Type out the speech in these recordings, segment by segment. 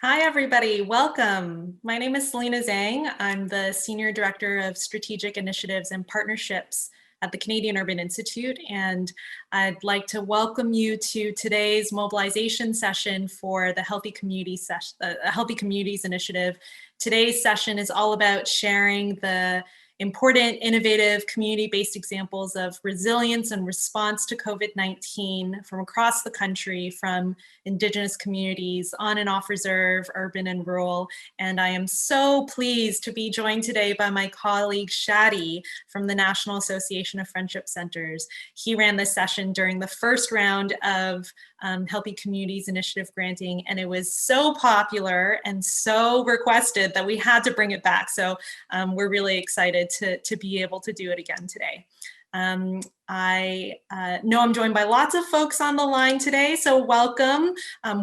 Hi, everybody. Welcome. My name is Selena Zhang. I'm the Senior Director of Strategic Initiatives and Partnerships at the Canadian Urban Institute, and I'd like to welcome you to today's mobilization session for the Healthy Communities Initiative. Today's session is all about sharing the important, innovative, community-based examples of resilience and response to COVID-19 from across the country, from Indigenous communities on and off reserve, urban and rural. And I am so pleased to be joined today by my colleague Shadi from the National Association of Friendship Centers. He ran this session during the first round of Healthy Communities Initiative granting, and it was so popular and so requested that we had to bring it back. So we're really excited to be able to do it again today. I know I'm joined by lots of folks on the line today, so welcome.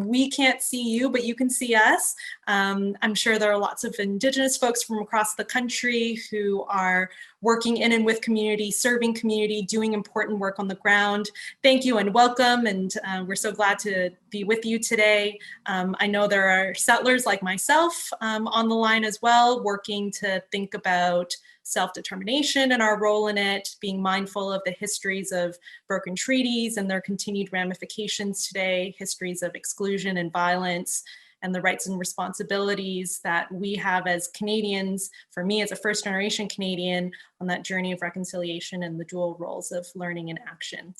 We can't see you, but you can see us. I'm sure there are lots of Indigenous folks from across the country who are working in and with community, serving community, doing important work on the ground. Thank you and welcome, and we're so glad to be with you today. I know there are settlers like myself on the line as well, working to think about self-determination and our role in it, being mindful of the histories of broken treaties and their continued ramifications today, histories of exclusion and violence, and the rights and responsibilities that we have as Canadians, for me as a first-generation Canadian, on that journey of reconciliation and the dual roles of learning and action.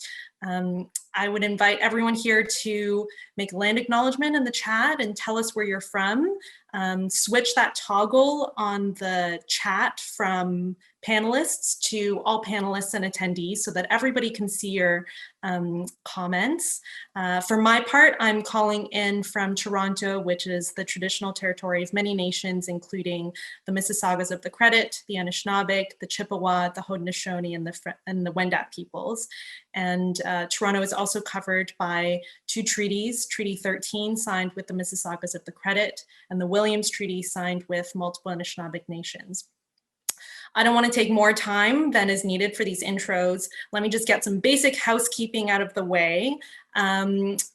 I would invite everyone here to make land acknowledgement in the chat and tell us where you're from. Switch that toggle on the chat from panelists to all panelists and attendees so that everybody can see your comments. For my part, I'm calling in from Toronto, which is the traditional territory of many nations, including the Mississaugas of the Credit, the Anishinaabe, the Chippewa, the Haudenosaunee, and the Wendat peoples. And Toronto is also covered by two treaties, Treaty 13 signed with the Mississaugas of the Credit and the Williams Treaty signed with multiple Anishinaabe nations. I don't want to take more time than is needed for these intros. Let me just get some basic housekeeping out of the way.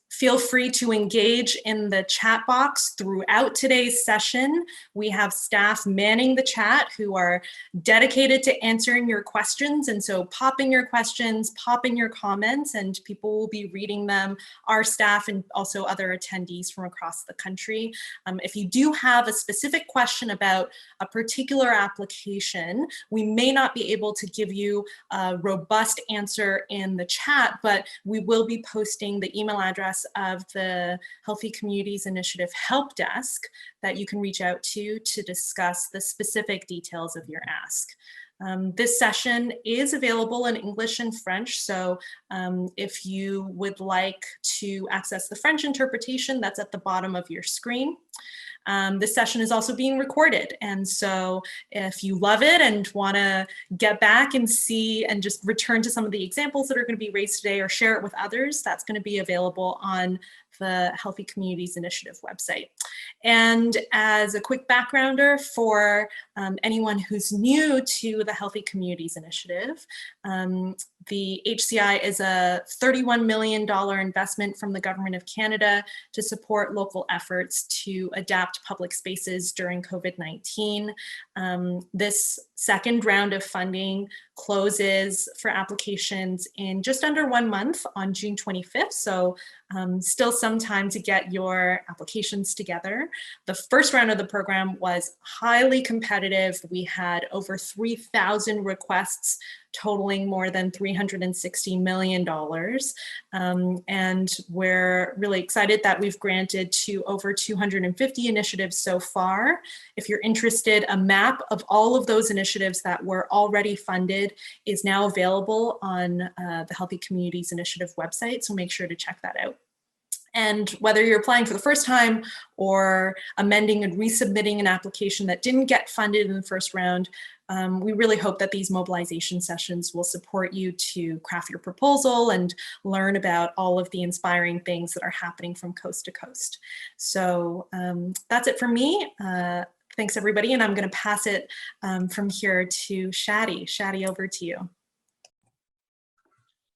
Feel free to engage in the chat box throughout today's session. We have staff manning the chat who are dedicated to answering your questions. And so pop in your questions, pop in your comments, and people will be reading them, our staff and also other attendees from across the country. If you do have a specific question about a particular application, we may not be able to give you a robust answer in the chat, but we will be posting the email address of the Healthy Communities Initiative Help Desk that you can reach out to discuss the specific details of your ask. This session is available in English and French, so if you would like to access the French interpretation, that's at the bottom of your screen. This session is also being recorded, and so if you love it and want to get back and see and just return to some of the examples that are going to be raised today or share it with others, that's going to be available on the Healthy Communities Initiative website. And as a quick backgrounder for anyone who's new to the Healthy Communities Initiative, the HCI is a $31 million investment from the Government of Canada to support local efforts to adapt public spaces during COVID-19. This second round of funding closes for applications in just under 1 month on June 25th. So still some time to get your applications together. The first round of the program was highly competitive. We had over 3,000 requests totaling more than $360 million. And we're really excited that we've granted to over 250 initiatives so far. If you're interested, a map of all of those initiatives that were already funded is now available on the Healthy Communities Initiative website, so make sure to check that out. And whether you're applying for the first time or amending and resubmitting an application that didn't get funded in the first round, we really hope that these mobilization sessions will support you to craft your proposal and learn about all of the inspiring things that are happening from coast to coast. So that's it for me. Thanks everybody, and I'm going to pass it from here to Shadi. Shadi, over to you.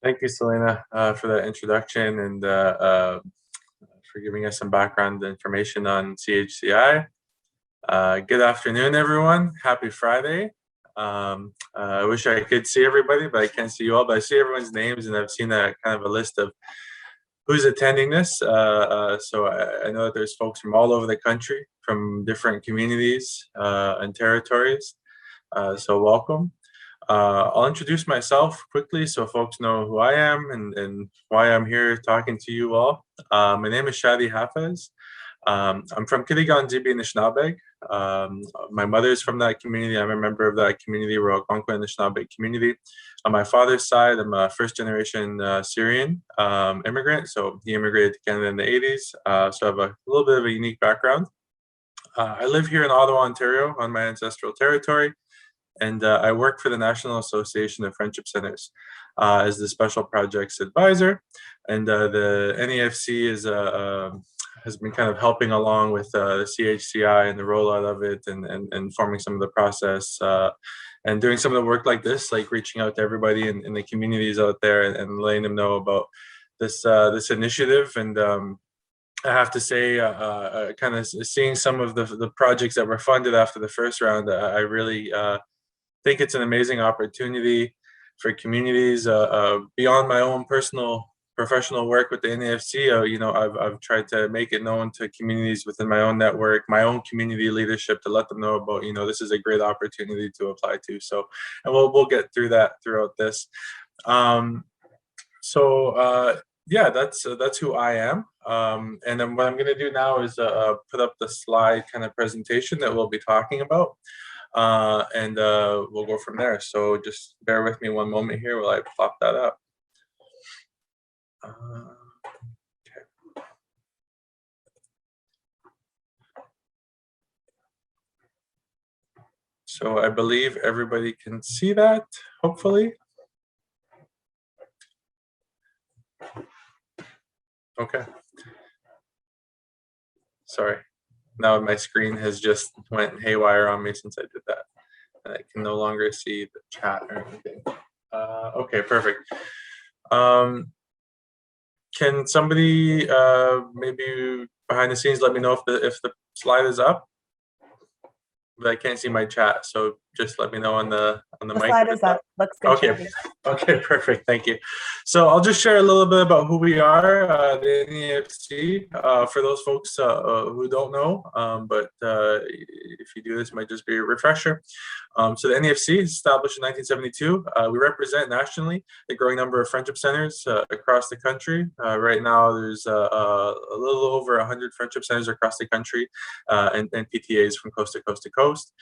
Thank you, Selena, for that introduction and for giving us some background information on CHCI. Good afternoon, everyone. Happy Friday. I wish I could see everybody, but I can't see you all. But I see everyone's names, and I've seen a kind of a list of who's attending this. So I know that there's folks from all over the country, from different communities and territories. So welcome. I'll introduce myself quickly so folks know who I am and why I'm here talking to you all. My name is Shadi Hafez. I'm from Kitigan Zibi Nishnabeg. My mother's from that community. I'm a member of that community, We're Algonquin Nishnabeg community. On my father's side, I'm a first generation Syrian immigrant. So he immigrated to Canada in the 80s. So I have a little bit of a unique background. I live here in Ottawa, Ontario on my ancestral territory. And I work for the National Association of Friendship Centers as the Special Projects Advisor. And the NEFC has been kind of helping along with the CHCI and the rollout of it and forming some of the process and doing some of the work like this, like reaching out to everybody in the communities out there and letting them know about this initiative. And I have to say, kind of seeing some of the projects that were funded after the first round, I really think it's an amazing opportunity for communities beyond my own personal professional work with the NEFC. You know, I've tried to make it known to communities within my own network, my own community leadership, to let them know about, you know, this is a great opportunity to apply to. So, and we'll get through that throughout this. Yeah, that's who I am. And then what I'm going to do now is put up the slide kind of presentation that we'll be talking about. And we'll go from there. So just bear with me one moment here while I plop that up. Okay. So I believe everybody can see that, hopefully. Okay. Sorry. Now my screen has just went haywire on me since I did that. And I can no longer see the chat or anything. Okay, perfect. Can somebody maybe behind the scenes let me know if the slide is up? But I can't see my chat, so just let me know on the mic. The slide is up. Looks good. Okay. Okay, perfect. Thank you. So I'll just share a little bit about who we are, the NEFC, for those folks who don't know. But if you do, this might just be a refresher. So the NEFC is established in 1972. We represent nationally the growing number of friendship centers across the country. Right now, there's a little over 100 friendship centers across the country and PTAs from coast to coast to coast.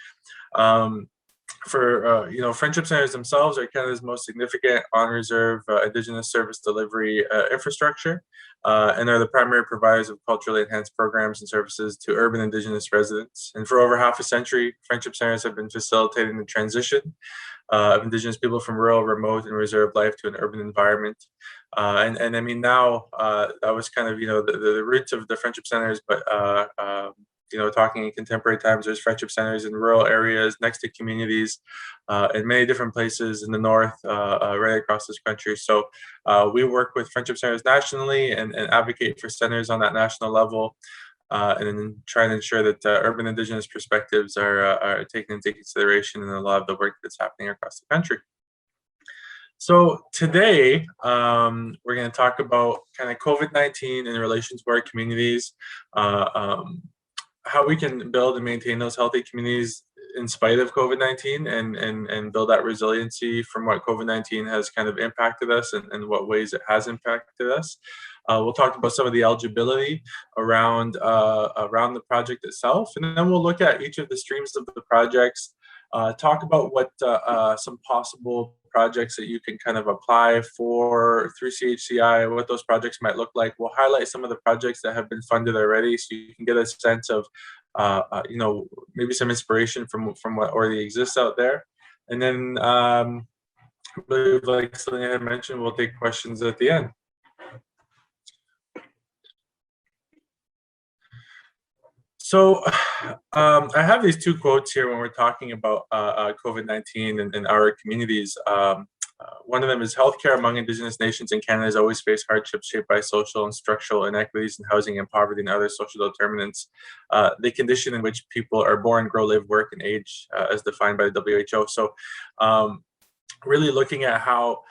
You know, friendship centers themselves are Canada's most significant on-reserve Indigenous service delivery infrastructure and are the primary providers of culturally enhanced programs and services to urban Indigenous residents. And for over half a century, friendship centers have been facilitating the transition of Indigenous people from rural, remote, and reserved life to an urban environment. And I mean, now that was kind of, you know, the roots of the friendship centers, but you know, talking in contemporary times, there's friendship centers in rural areas, next to communities, in many different places in the north, right across this country. So we work with friendship centers nationally and advocate for centers on that national level, and then try and ensure that urban Indigenous perspectives are taken into consideration in a lot of the work that's happening across the country. So today, we're going to talk about kind of COVID-19 in relation to our communities, how we can build and maintain those healthy communities in spite of COVID-19 and build that resiliency from what COVID-19 has kind of impacted us and what ways it has impacted us. We'll talk about some of the eligibility around the project itself, and then we'll look at each of the streams of the projects, talk about what some possible projects that you can kind of apply for through CHCI, what those projects might look like. We'll highlight some of the projects that have been funded already, so you can get a sense of, you know, maybe some inspiration from what already exists out there. And then, like Selena had mentioned, we'll take questions at the end. So I have these two quotes here when we're talking about COVID-19 and our communities. One of them is healthcare among Indigenous nations in Canada has always faced hardships shaped by social and structural inequities in housing and poverty and other social determinants. The condition in which people are born, grow, live, work, and age, as defined by the WHO. So, really looking at how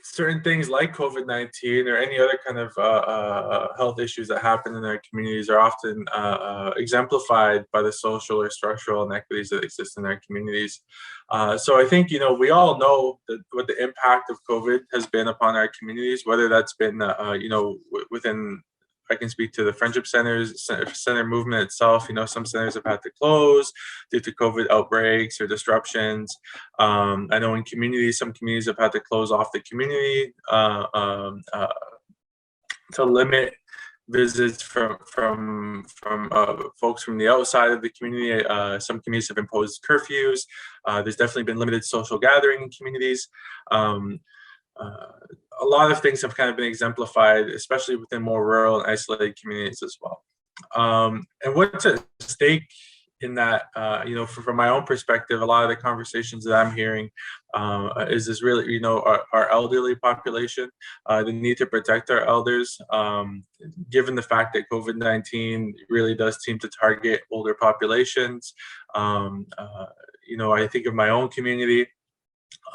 certain things like COVID-19 or any other kind of health issues that happen in our communities are often exemplified by the social or structural inequities that exist in our communities. So I think, we all know what the impact of COVID has been upon our communities, whether that's been, within, I can speak to the friendship center movement itself. Some centers have had to close due to COVID outbreaks or disruptions. I know in some communities have had to close off the community to limit visits from folks from the outside of the community. Some communities have imposed curfews. There's definitely been limited social gathering in communities. A lot of things have kind of been exemplified, especially within more rural and isolated communities as well. And what's at stake in that, from my own perspective, a lot of the conversations that I'm hearing is this really, our elderly population, the need to protect our elders, given the fact that COVID-19 really does seem to target older populations. I think of my own community,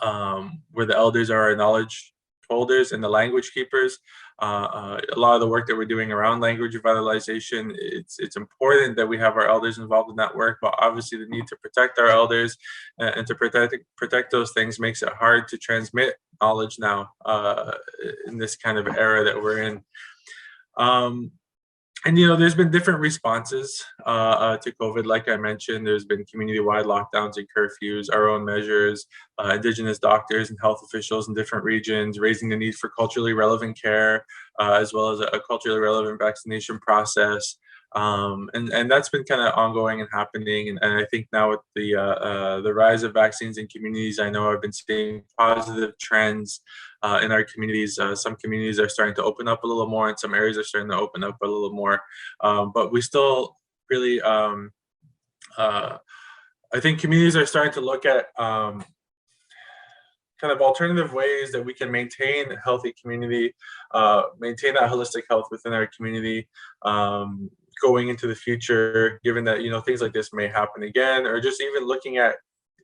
where the elders are our knowledge holders and the language keepers. A lot of the work that we're doing around language revitalization, it's important that we have our elders involved in that work, but obviously the need to protect our elders and to protect those things makes it hard to transmit knowledge now in this kind of era that we're in. And there's been different responses to COVID. Like I mentioned, there's been community-wide lockdowns and curfews, our own measures, Indigenous doctors and health officials in different regions raising the need for culturally relevant care, as well as a culturally relevant vaccination process. And that's been kind of ongoing and happening. And I think now with the rise of vaccines in communities, I know I've been seeing positive trends in our communities. Some communities are starting to open up a little more, and some areas are starting to open up a little more. But we still really, I think communities are starting to look at kind of alternative ways that we can maintain a healthy community, maintain that holistic health within our community, going into the future, given that things like this may happen again, or just even looking at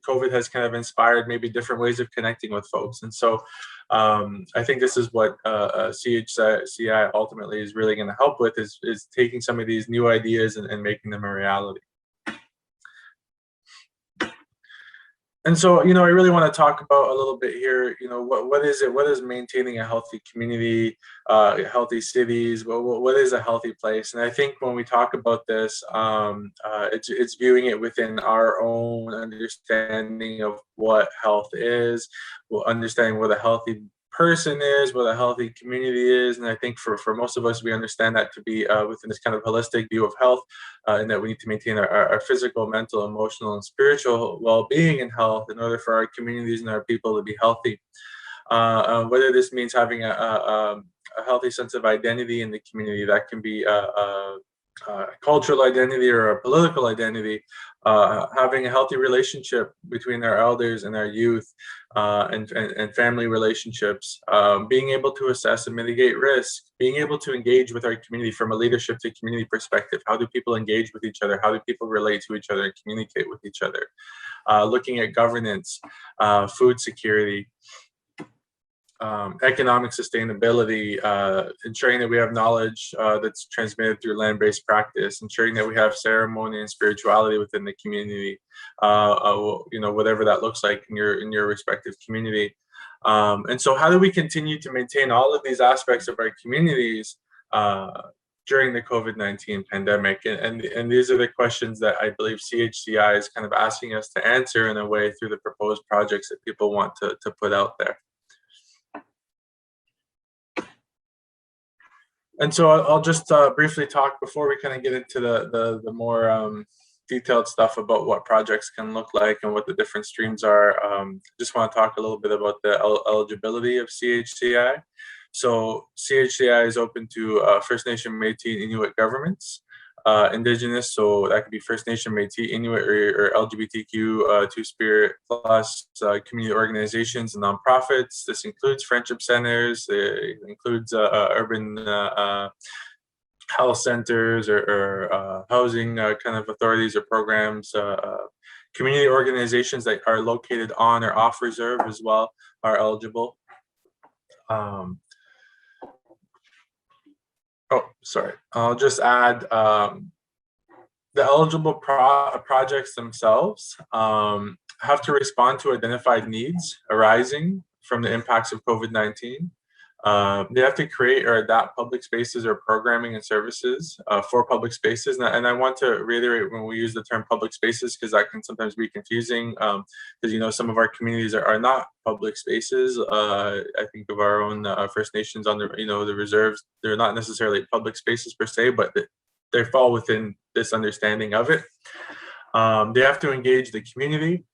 COVID has kind of inspired maybe different ways of connecting with folks. And so I think this is what CHCI ultimately is really going to help with, is taking some of these new ideas and making them a reality. And so, I really want to talk about a little bit here, what is it? What is maintaining a healthy community, healthy cities? What is a healthy place? And I think when we talk about this, it's viewing it within our own understanding of what health is, understanding what a healthy person is, what a healthy community is. And I think for most of us, we understand that to be within this kind of holistic view of health, and that we need to maintain our physical, mental, emotional, and spiritual well-being and health in order for our communities and our people to be healthy. Whether this means having a healthy sense of identity in the community, that can be a cultural identity or a political identity, having a healthy relationship between our elders and our youth, and family relationships, being able to assess and mitigate risk, being able to engage with our community from a leadership to community perspective. How do people engage with each other? How do people relate to each other and communicate with each other? Looking at governance, food security, economic sustainability, ensuring that we have knowledge that's transmitted through land-based practice, ensuring that we have ceremony and spirituality within the community, whatever that looks like in your respective community. And so how do we continue to maintain all of these aspects of our communities during the COVID-19 pandemic? And these are the questions that I believe CHCI is kind of asking us to answer in a way through the proposed projects that people want to put out there. And so I'll just briefly talk before we kind of get into the more detailed stuff about what projects can look like and what the different streams are. Just want to talk a little bit about the eligibility of CHCI. So CHCI is open to First Nation, Métis, and Inuit governments. Indigenous, so that could be First Nation, Métis, Inuit, or LGBTQ, Two-Spirit plus community organizations and nonprofits. This includes friendship centers. It includes urban health centers or housing kind of authorities or programs. Community organizations that are located on or off reserve as well are eligible. Sorry. I'll just add the eligible projects themselves have to respond to identified needs arising from the impacts of COVID-19. They have to create or adapt public spaces or programming and services for public spaces. And I want to reiterate when we use the term public spaces, because that can sometimes be confusing, because some of our communities are not public spaces. I think of our own First Nations on the the reserves. They're not necessarily public spaces per se, but they fall within this understanding of it. They have to engage the community,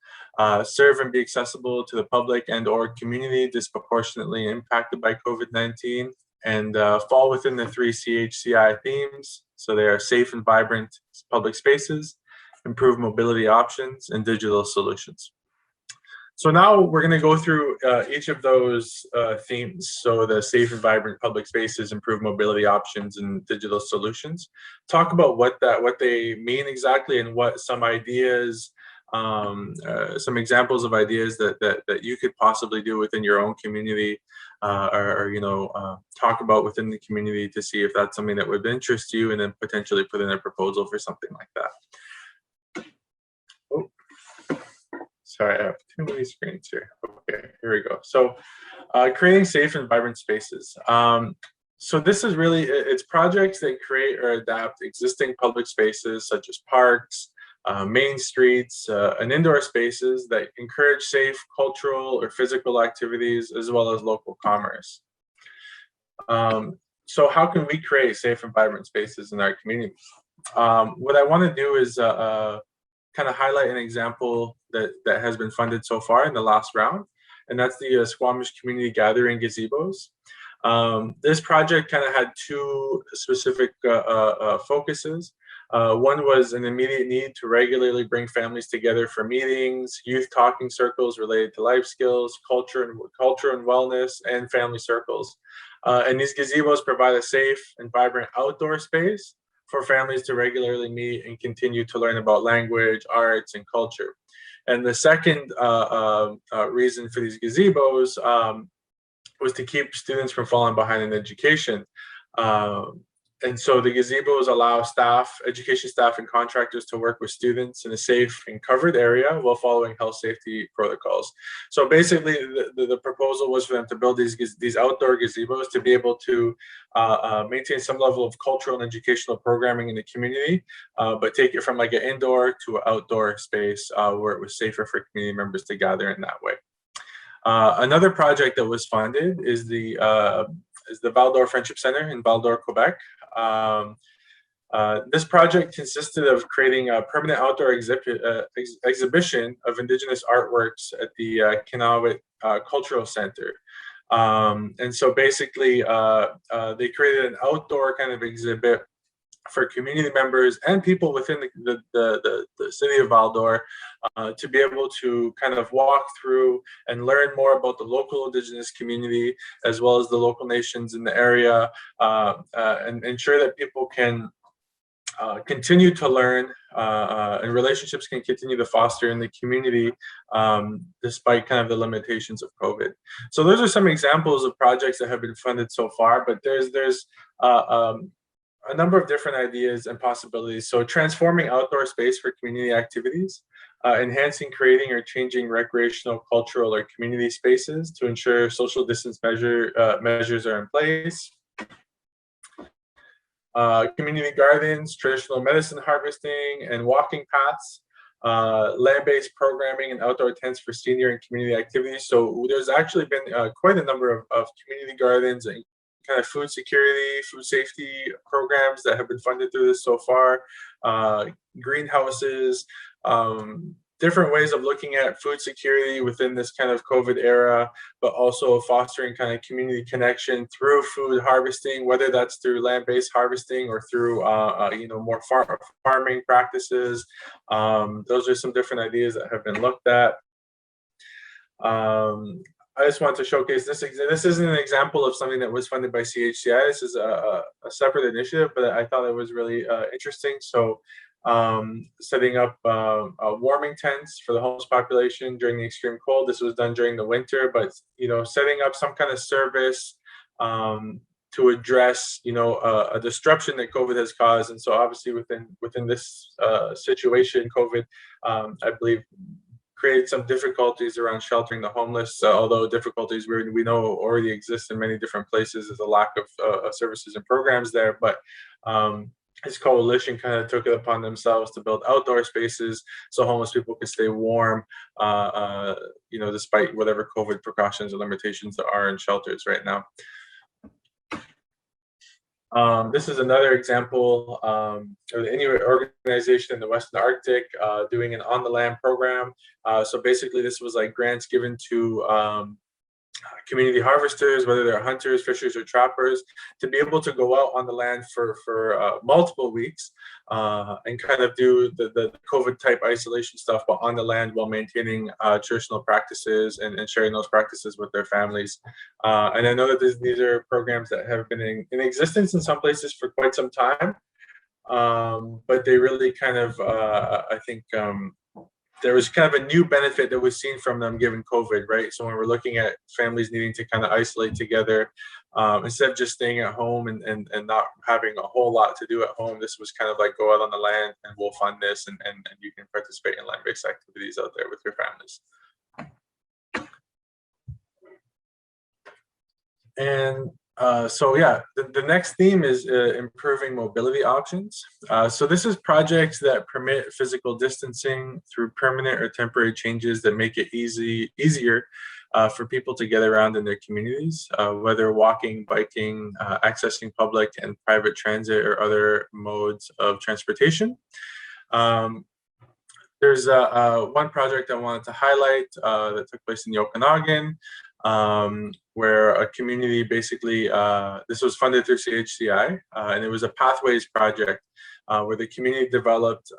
serve and be accessible to the public and or community disproportionately impacted by COVID-19, and fall within the 3 CHCI themes. So they are safe and vibrant public spaces, improved mobility options, and digital solutions. So now we're going to go through each of those themes. So the safe and vibrant public spaces, improved mobility options, and digital solutions. Talk about what they mean exactly, and what some ideas, some examples of ideas that you could possibly do within your own community, or talk about within the community to see if that's something that would interest you, and then potentially put in a proposal for something like that. Sorry, I have too many screens here. Okay, here we go. So creating safe and vibrant spaces. So this is really, it's projects that create or adapt existing public spaces such as parks, main streets, and indoor spaces that encourage safe cultural or physical activities as well as local commerce. So how can we create safe and vibrant spaces in our community? What I want to do is kind of highlight an example that has been funded so far in the last round, and that's the Squamish Community Gathering Gazebos. This project kind of had two specific focuses. One was an immediate need to regularly bring families together for meetings, youth talking circles related to life skills, culture and wellness, and family circles. And these gazebos provide a safe and vibrant outdoor space for families to regularly meet and continue to learn about language, arts, and culture. And the second reason for these gazebos was to keep students from falling behind in education. And so the gazebos allow staff, education staff, and contractors to work with students in a safe and covered area while following health safety protocols. So basically, the proposal was for them to build these outdoor gazebos to be able to maintain some level of cultural and educational programming in the community, but take it from like an indoor to an outdoor space where it was safer for community members to gather in that way. Another project that was funded is the Val-d'Or Friendship Center in Val-d'Or, Quebec. This project consisted of creating a permanent outdoor exhibition of Indigenous artworks at the Kenawit Cultural Center. And so basically, they created an outdoor kind of exhibit for community members and people within the city of Val-d'Or to be able to kind of walk through and learn more about the local Indigenous community as well as the local nations in the area, and ensure that people can continue to learn and relationships can continue to foster in the community despite kind of the limitations of COVID. So those are some examples of projects that have been funded so far, but there's a number of different ideas and possibilities. So transforming outdoor space for community activities, enhancing, creating, or changing recreational, cultural, or community spaces to ensure social distance measures are in place. Community gardens, traditional medicine harvesting, and walking paths, land-based programming and outdoor tents for senior and community activities. So there's actually been quite a number of community gardens and kind of food security, food safety programs that have been funded through this so far, greenhouses, different ways of looking at food security within this kind of COVID era, but also fostering kind of community connection through food harvesting, whether that's through land-based harvesting or through more farming practices. Those are some different ideas that have been looked at. I just want to showcase this. This isn't an example of something that was funded by CHCI. This is a separate initiative, but I thought it was really interesting. So setting up warming tents for the homeless population during the extreme cold. This was done during the winter, but setting up some kind of service to address a disruption that COVID has caused. And so obviously within this situation, COVID, I believe, created some difficulties around sheltering the homeless, although difficulties we know already exist in many different places. There's a lack of services and programs there, but this coalition kind of took it upon themselves to build outdoor spaces so homeless people could stay warm, despite whatever COVID precautions or limitations there are in shelters right now. This is another example of the Inuit organization in the Western Arctic doing an on-the-land program. So basically this was like grants given to community harvesters, whether they're hunters, fishers, or trappers, to be able to go out on the land for multiple weeks and kind of do the COVID type isolation stuff, but on the land while maintaining traditional practices and sharing those practices with their families. And I know that these are programs that have been in existence in some places for quite some time, but they really kind of, I think, there was kind of a new benefit that was seen from them given COVID, right? So when we're looking at families needing to kind of isolate together, instead of just staying at home and not having a whole lot to do at home, this was kind of like go out on the land and we'll fund this and you can participate in land-based activities out there with your families. And so yeah, the next theme is improving mobility options. So this is projects that permit physical distancing through permanent or temporary changes that make it easier for people to get around in their communities, whether walking, biking, accessing public and private transit or other modes of transportation. There's one project I wanted to highlight that took place in the Okanagan, where a community basically, this was funded through CHCI, and it was a pathways project where the community developed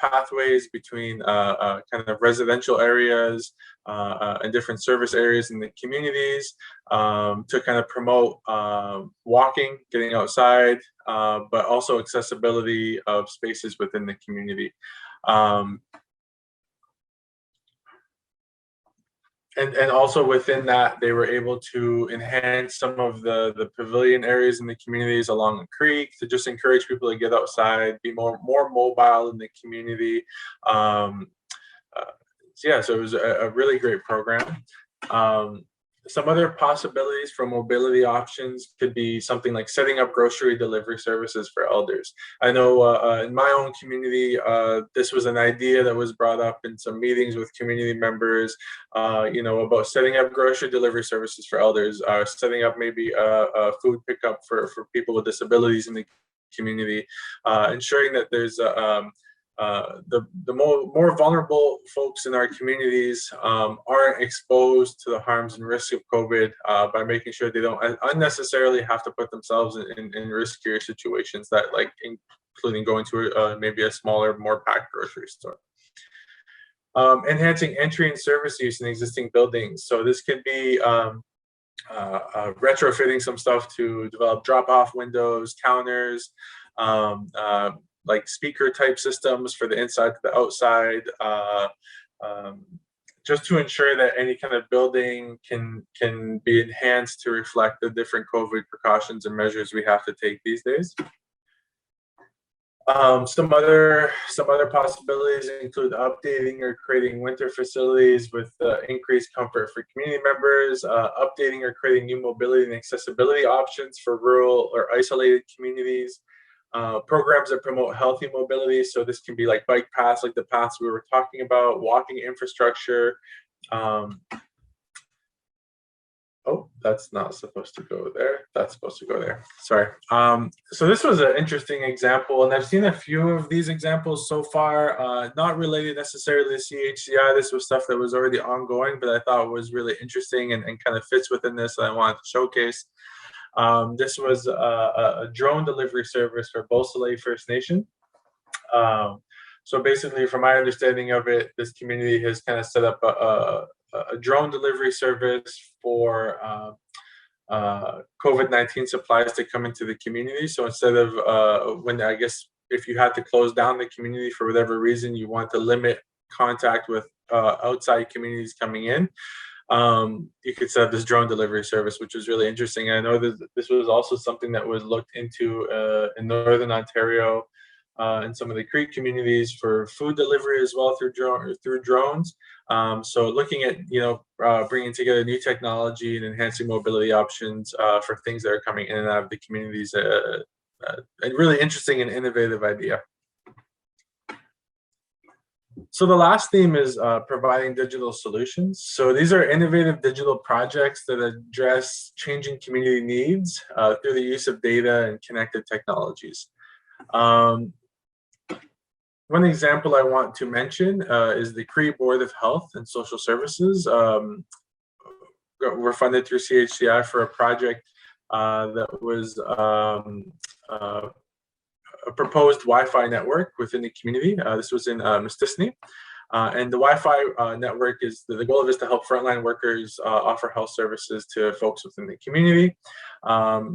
pathways between kind of residential areas and different service areas in the communities to kind of promote walking, getting outside, but also accessibility of spaces within the community. And also within that, they were able to enhance some of the pavilion areas in the communities along the creek to just encourage people to get outside, be more mobile in the community. So it was a really great program. Some other possibilities for mobility options could be something like setting up grocery delivery services for elders. I know in my own community, this was an idea that was brought up in some meetings with community members, about setting up grocery delivery services for elders, setting up maybe a food pickup for people with disabilities in the community, ensuring that there's the more vulnerable folks in our communities aren't exposed to the harms and risks of COVID by making sure they don't unnecessarily have to put themselves in riskier situations, that like including going to maybe a smaller, more packed grocery store. Enhancing entry and service use in existing buildings. So this could be retrofitting some stuff to develop drop-off windows, counters, like speaker type systems for the inside to the outside, just to ensure that any kind of building can be enhanced to reflect the different COVID precautions and measures we have to take these days. Some other possibilities include updating or creating winter facilities with increased comfort for community members, updating or creating new mobility and accessibility options for rural or isolated communities, programs that promote healthy mobility. So this can be like bike paths, like the paths we were talking about, walking infrastructure, Oh, that's not supposed to go there. That's supposed to go there. Sorry. So this was an interesting example, and I've seen a few of these examples so far, not related necessarily to CHCI. This was stuff that was already ongoing, but I thought was really interesting and kind of fits within this that I wanted to showcase. This was a drone delivery service for Beausoleil First Nation. So basically, from my understanding of it, this community has kind of set up a drone delivery service for COVID-19 supplies to come into the community. So instead of when I guess if you had to close down the community for whatever reason, you want to limit contact with outside communities coming in, you could set up this drone delivery service, which was really interesting. And I know that this was also something that was looked into in Northern Ontario and some of the Cree communities for food delivery as well through drones. So looking at bringing together new technology and enhancing mobility options for things that are coming in and out of the communities, a really interesting and innovative idea. So the last theme is providing digital solutions. So these are innovative digital projects that address changing community needs through the use of data and connected technologies. One example I want to mention is the Cree Board of Health and Social Services. We're funded through CHCI for a project that was a proposed Wi-Fi network within the community. This was in Mistissini. And the Wi-Fi network is, the goal of it is to help frontline workers offer health services to folks within the community.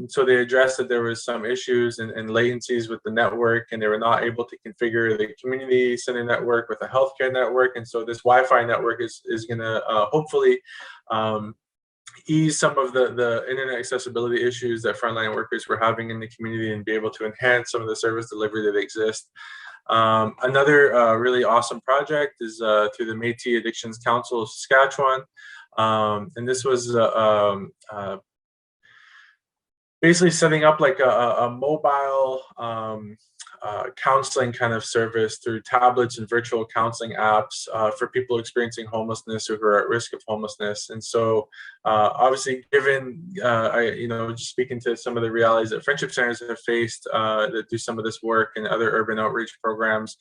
So they addressed that there was some issues and latencies with the network, and they were not able to configure the community center network with a healthcare network. And so this Wi-Fi network is going to hopefully ease some of the internet accessibility issues that frontline workers were having in the community and be able to enhance some of the service delivery that exists. Another really awesome project is through the Métis Addictions Council of Saskatchewan. And this was basically setting up like a mobile counseling kind of service through tablets and virtual counseling apps for people experiencing homelessness or who are at risk of homelessness. And so obviously, given, just speaking to some of the realities that friendship centers have faced that do some of this work and other urban outreach programs,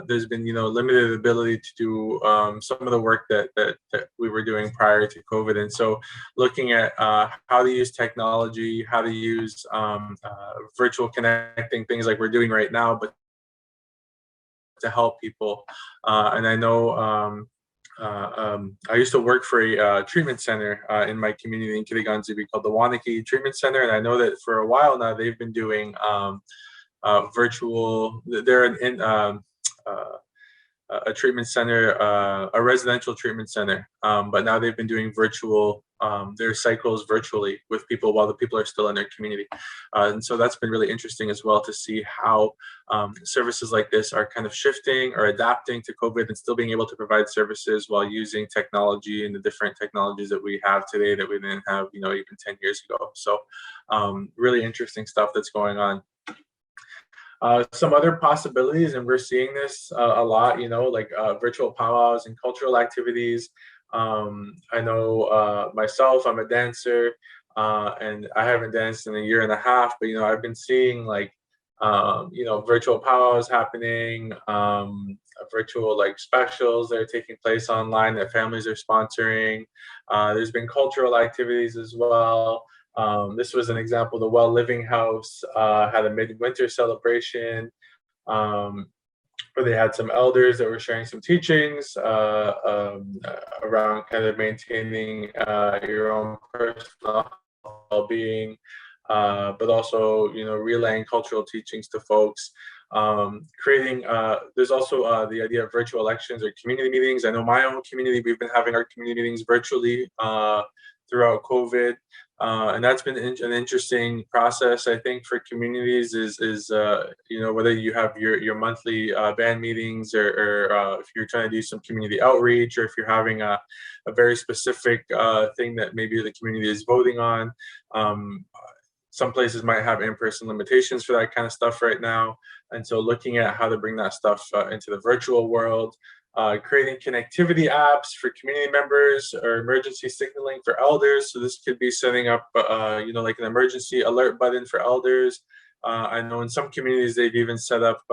there's been, limited ability to do some of the work that we were doing prior to COVID. And so looking at how to use technology, how to use virtual connecting, things like we're doing right now, but to help people. And I know I used to work for a treatment center in my community in Kitiganzibi called the Wanaki Treatment Center, and I know that for a while now they've been doing virtual. They're in a treatment center, a residential treatment center, but now they've been doing virtual their cycles virtually with people while the people are still in their community. And so that's been really interesting as well to see how services like this are kind of shifting or adapting to COVID and still being able to provide services while using technology and the different technologies that we have today that we didn't have, even 10 years ago. So really interesting stuff that's going on. Some other possibilities, and we're seeing this a lot, like virtual powwows and cultural activities. I know myself, I'm a dancer, and I haven't danced in a year and a half, but I've been seeing like virtual powwows happening, virtual like specials that are taking place online that families are sponsoring. There's been cultural activities as well. This was an example. The Well Living House had a midwinter celebration where they had some elders that were sharing some teachings around kind of maintaining your own personal well-being, but also relaying cultural teachings to folks. Creating there's also the idea of virtual elections or community meetings. I know my own community, we've been having our community meetings virtually throughout COVID. And that's been an interesting process, I think, for communities is whether you have your monthly band meetings or if you're trying to do some community outreach, or if you're having a very specific thing that maybe the community is voting on. Some places might have in-person limitations for that kind of stuff right now. And so looking at how to bring that stuff into the virtual world. creating connectivity apps for community members or emergency signaling for elders. So this could be setting up, like an emergency alert button for elders. I know in some communities they've even set up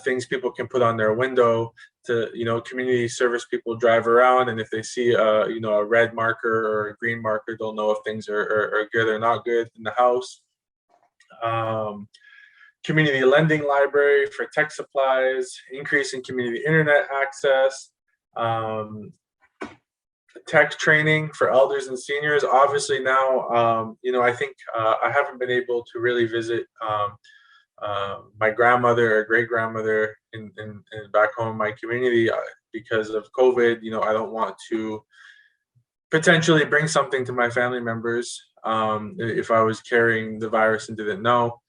things people can put on their window to, community service people drive around, and if they see a red marker or a green marker, they'll know if things are good or not good in the house. Community lending library for tech supplies, increase in community internet access, tech training for elders and seniors. Obviously now, I think I haven't been able to really visit my grandmother or great grandmother in back home in my community because of COVID. I don't want to potentially bring something to my family members if I was carrying the virus and didn't know.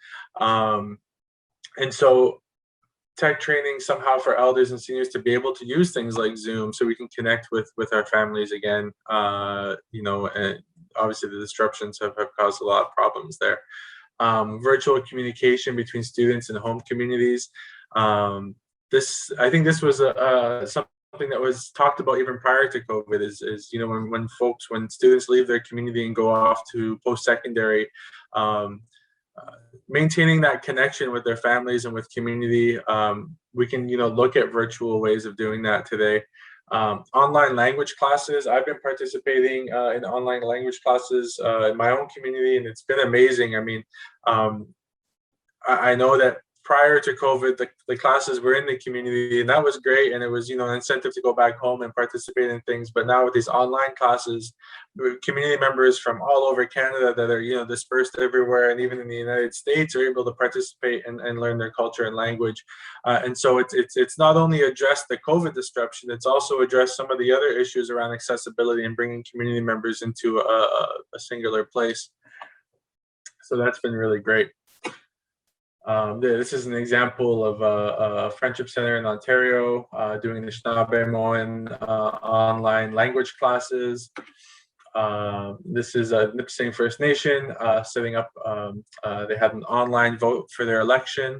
And so tech training somehow for elders and seniors to be able to use things like Zoom so we can connect with our families again. And obviously the disruptions have caused a lot of problems there. Virtual communication between students and home communities. I think this was something that was talked about even prior to COVID is when students leave their community and go off to post-secondary, maintaining that connection with their families and with community. We can, look at virtual ways of doing that today. Online language classes. I've been participating in online language classes in my own community, and it's been amazing. I mean, I know that prior to COVID, the classes were in the community, and that was great. And it was, an incentive to go back home and participate in things. But now with these online classes, community members from all over Canada that are, dispersed everywhere, and even in the United States, are able to participate and learn their culture and language. And so it's not only addressed the COVID disruption, it's also addressed some of the other issues around accessibility and bringing community members into a singular place. So that's been really great. This is an example of a friendship center in Ontario doing the Anishinaabe online language classes. This is a Nipissing First Nation setting up, they had an online vote for their election.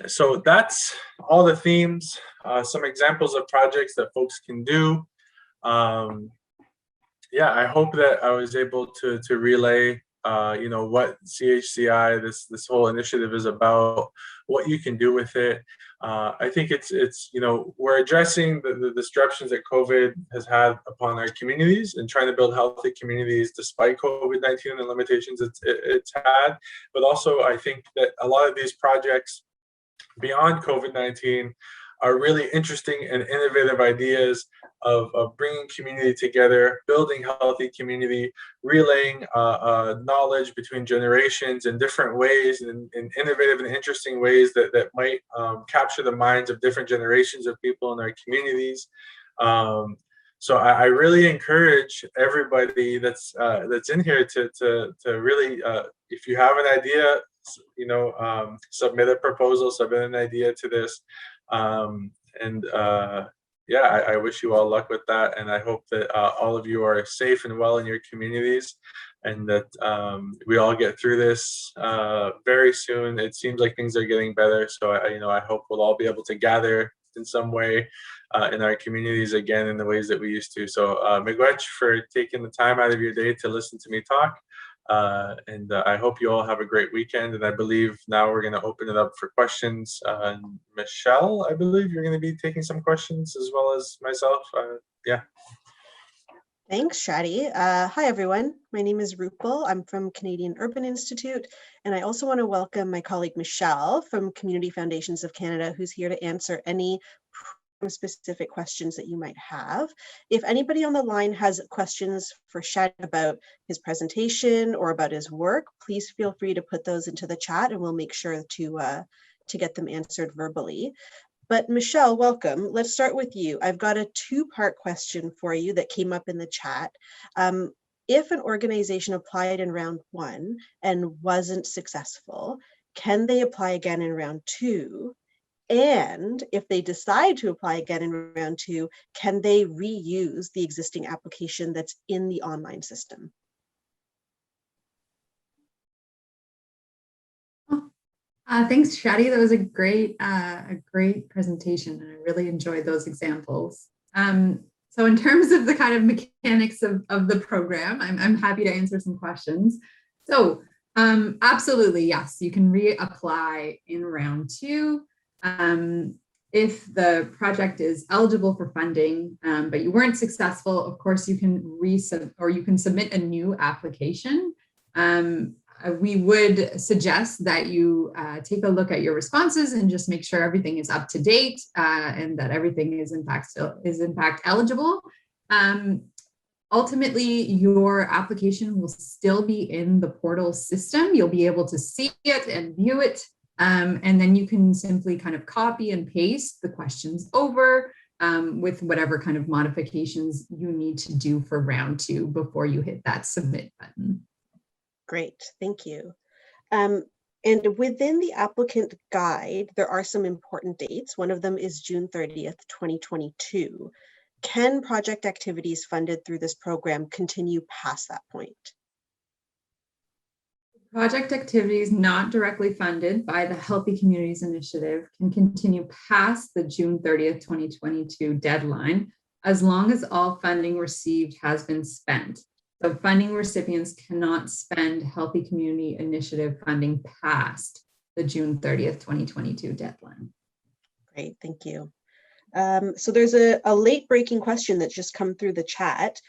So that's all the themes, some examples of projects that folks can do. I hope that I was able to relay what CHCI, this whole initiative is about, what you can do with it. I think it's we're addressing the disruptions that COVID has had upon our communities and trying to build healthy communities despite COVID-19 and the limitations it's had. But also, I think that a lot of these projects beyond COVID-19 are really interesting and innovative ideas of bringing community together, building healthy community, relaying knowledge between generations in different ways, in innovative and interesting ways that might capture the minds of different generations of people in our communities. So I really encourage everybody that's in here to really, if you have an idea, submit a proposal, submit an idea to this. I wish you all luck with that, and I hope that all of you are safe and well in your communities, and that we all get through this very soon. It seems like things are getting better, so I hope we'll all be able to gather in some way in our communities again in the ways that we used to. So miigwech for taking the time out of your day to listen to me talk. And I hope you all have a great weekend. And I believe now we're going to open it up for questions. Michelle, I believe you're going to be taking some questions as well as myself. Thanks, Shadi. Hi, everyone. My name is Rupal. I'm from Canadian Urban Institute. And I also want to welcome my colleague, Michelle, from Community Foundations of Canada, who's here to answer any specific questions that you might have. If anybody on the line has questions for Shadi about his presentation or about his work, please feel free to put those into the chat and we'll make sure to get them answered verbally. But Michelle, welcome. Let's start with you. I've got a two-part question for you that came up in the chat. If an organization applied in round 1 and wasn't successful, can they apply again in round 2? And if they decide to apply again in round 2, can they reuse the existing application that's in the online system? Thanks, Shadi. That was a great presentation, and I really enjoyed those examples. So in terms of the kind of mechanics of the program, I'm happy to answer some questions. So absolutely, yes, you can reapply in round two. If the project is eligible for funding, but you weren't successful, of course, you can submit a new application. We would suggest that you take a look at your responses and just make sure everything is up to date and that everything is in fact eligible. Ultimately, your application will still be in the portal system. You'll be able to see it and view it. And then you can simply kind of copy and paste the questions over with whatever kind of modifications you need to do for round two before you hit that submit button. Great, thank you. And within the applicant guide, there are some important dates. One of them is June 30th, 2022. Can project activities funded through this program continue past that point? Project activities not directly funded by the Healthy Communities Initiative can continue past the June 30th, 2022 deadline, as long as all funding received has been spent. So funding recipients cannot spend Healthy Community Initiative funding past the June 30th, 2022 deadline. Great, thank you. So there's a late breaking question that's just come through the chat.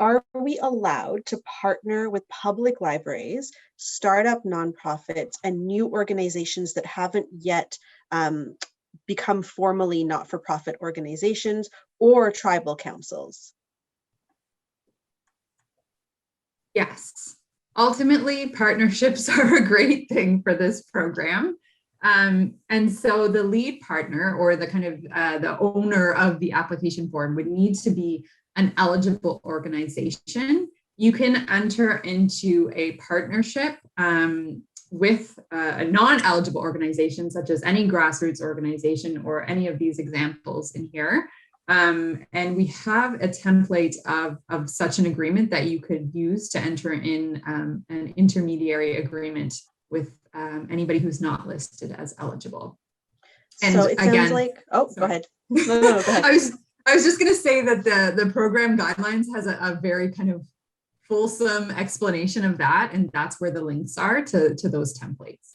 Are we allowed to partner with public libraries, startup nonprofits, and new organizations that haven't yet become formally not-for-profit organizations or tribal councils? Yes, ultimately, partnerships are a great thing for this program. And so the lead partner or the kind of the owner of the application form would need to be an eligible organization. You can enter into a partnership with a non-eligible organization, such as any grassroots organization or any of these examples in here. And we have a template of such an agreement that you could use to enter in an intermediary agreement with anybody who's not listed as eligible. And so it sounds again, like, oh, sorry. Go ahead. No, go ahead. I was just going to say that the program guidelines has a very kind of fulsome explanation of that, and that's where the links are to those templates.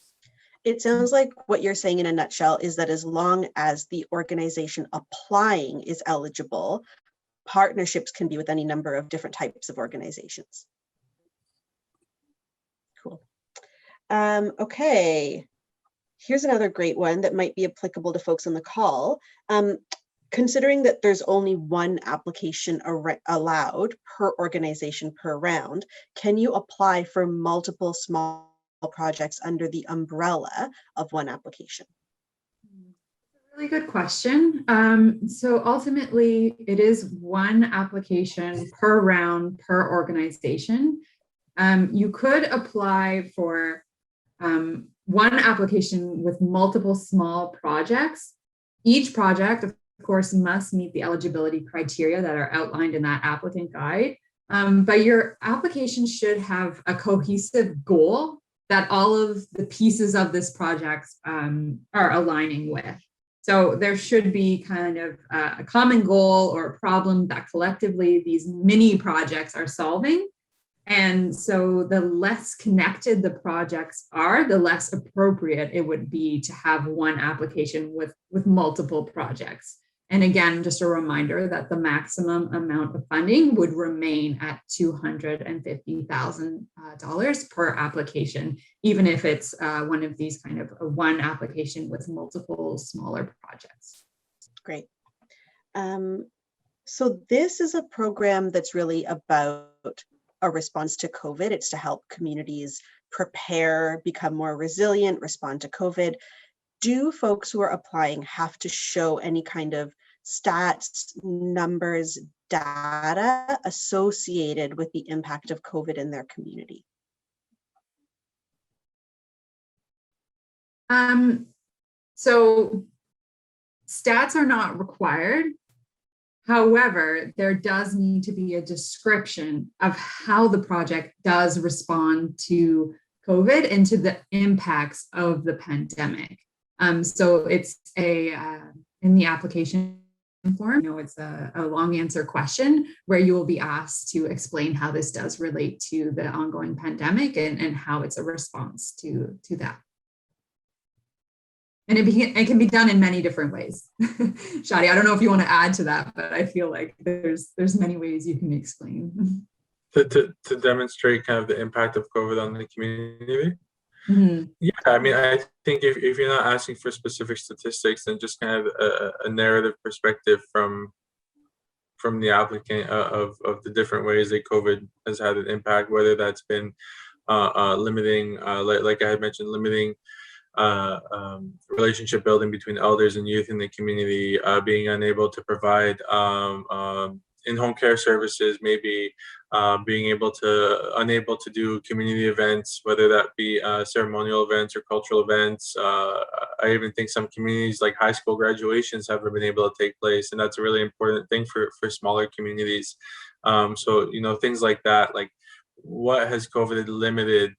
It sounds like what you're saying in a nutshell is that as long as the organization applying is eligible, partnerships can be with any number of different types of organizations. Cool. Okay, here's another great one that might be applicable to folks on the call. Considering that there's only one application allowed per organization per round, can you apply for multiple small projects under the umbrella of one application? Really good question. So ultimately, it is one application per round per organization. You could apply for one application with multiple small projects. Each project, of course, must meet the eligibility criteria that are outlined in that applicant guide. But your application should have a cohesive goal that all of the pieces of this project are aligning with. So there should be kind of a common goal or a problem that collectively these mini projects are solving. And so the less connected the projects are, the less appropriate it would be to have one application with multiple projects. And again, just a reminder that the maximum amount of funding would remain at $250,000 per application, even if it's one of these kind of one application with multiple smaller projects. Great. So this is a program that's really about a response to COVID. It's to help communities prepare, become more resilient, respond to COVID. Do folks who are applying have to show any kind of stats, numbers, data associated with the impact of COVID in their community? So stats are not required. However, there does need to be a description of how the project does respond to COVID into the impacts of the pandemic. So it's in the application form, it's a long answer question where you will be asked to explain how this does relate to the ongoing pandemic and how it's a response to that. And it can be done in many different ways. Shadi, I don't know if you want to add to that, but I feel like there's many ways you can explain. To demonstrate kind of the impact of COVID on the community. Mm-hmm. Yeah, I mean, I think if you're not asking for specific statistics, then just kind of a narrative perspective from the applicant of the different ways that COVID has had an impact, whether that's been limiting, like I had mentioned, limiting relationship building between elders and youth in the community, being unable to provide in-home care services, maybe being unable to do community events, whether that be ceremonial events or cultural events. I even think some communities like high school graduations haven't been able to take place, and that's a really important thing for smaller communities. So, things like that, like what has COVID limited,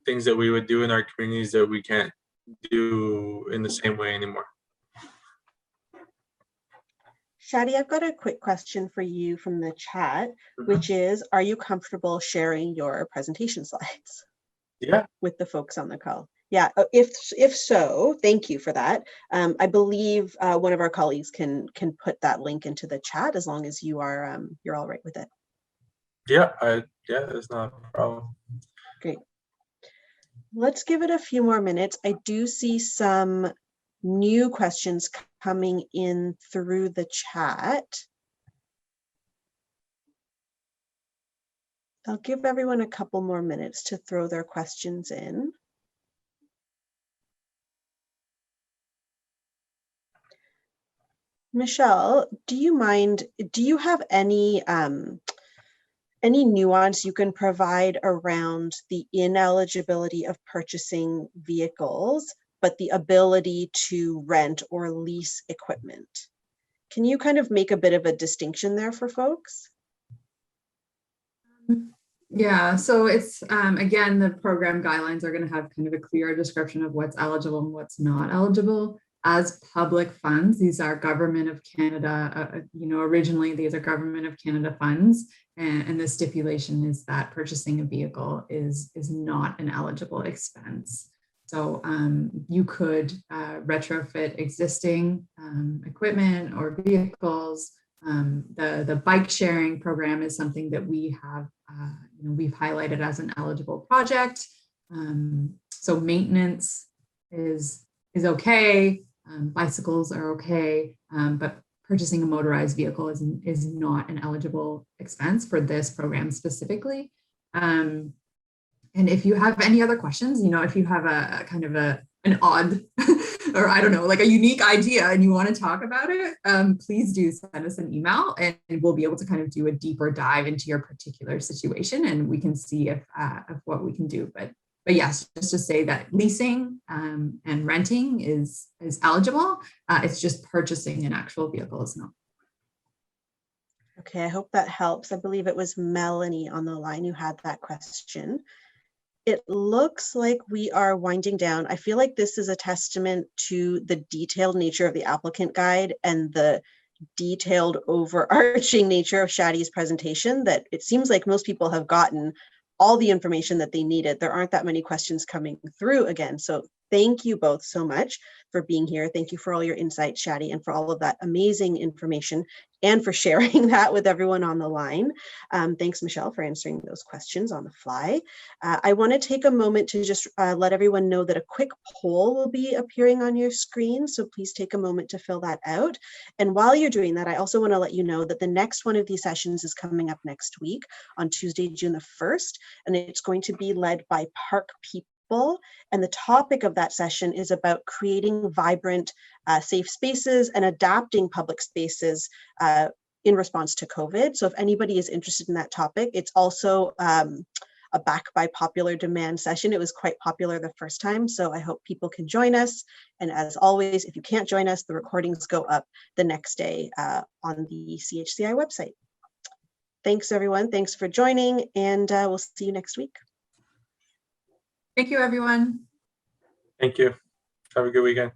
things that we would do in our communities that we can't do in the same way anymore. Shadi, I've got a quick question for you from the chat, which is, are you comfortable sharing your presentation slides? Yeah. With the folks on the call? Yeah, if so, thank you for that. I believe one of our colleagues can put that link into the chat as long as you're all right with it. Yeah, that's not a problem. Great. Let's give it a few more minutes. I do see some new questions coming in through the chat. I'll give everyone a couple more minutes to throw their questions in. Michelle, do you have any nuance you can provide around the ineligibility of purchasing vehicles, but the ability to rent or lease equipment? Can you kind of make a bit of a distinction there for folks? Yeah, so it's, again, the program guidelines are going to have kind of a clear description of what's eligible and what's not eligible. As public funds, these are Government of Canada, originally these are Government of Canada funds, and the stipulation is that purchasing a vehicle is not an eligible expense. So you could retrofit existing equipment or vehicles. The bike sharing program is something that we have, we've highlighted as an eligible project. So maintenance is okay. Bicycles are okay, but purchasing a motorized vehicle is not an eligible expense for this program specifically. And if you have any other questions, if you have a kind of an odd or I don't know, like a unique idea and you want to talk about it, please do send us an email and we'll be able to kind of do a deeper dive into your particular situation and we can see if what we can do. But yes, just to say that leasing and renting is eligible. It's just purchasing an actual vehicle is not. Okay, I hope that helps. I believe it was Melanie on the line who had that question. It looks like we are winding down. I feel like this is a testament to the detailed nature of the applicant guide and the detailed overarching nature of Shadi's presentation that it seems like most people have gotten all the information that they needed. There aren't that many questions coming through again. So thank you both so much for being here. Thank you for all your insights, Shadi, and for all of that amazing information and for sharing that with everyone on the line. Thanks, Michelle, for answering those questions on the fly. I want to take a moment to just let everyone know that a quick poll will be appearing on your screen. So please take a moment to fill that out. And while you're doing that, I also want to let you know that the next one of these sessions is coming up next week on Tuesday, June the 1st, and it's going to be led by Park People. And the topic of that session is about creating vibrant, safe spaces and adapting public spaces in response to COVID. So if anybody is interested in that topic, it's also a back by popular demand session. It was quite popular the first time, so I hope people can join us. And as always, if you can't join us, the recordings go up the next day on the CHCI website. Thanks, everyone. Thanks for joining, and we'll see you next week. Thank you, everyone. Thank you. Have a good weekend.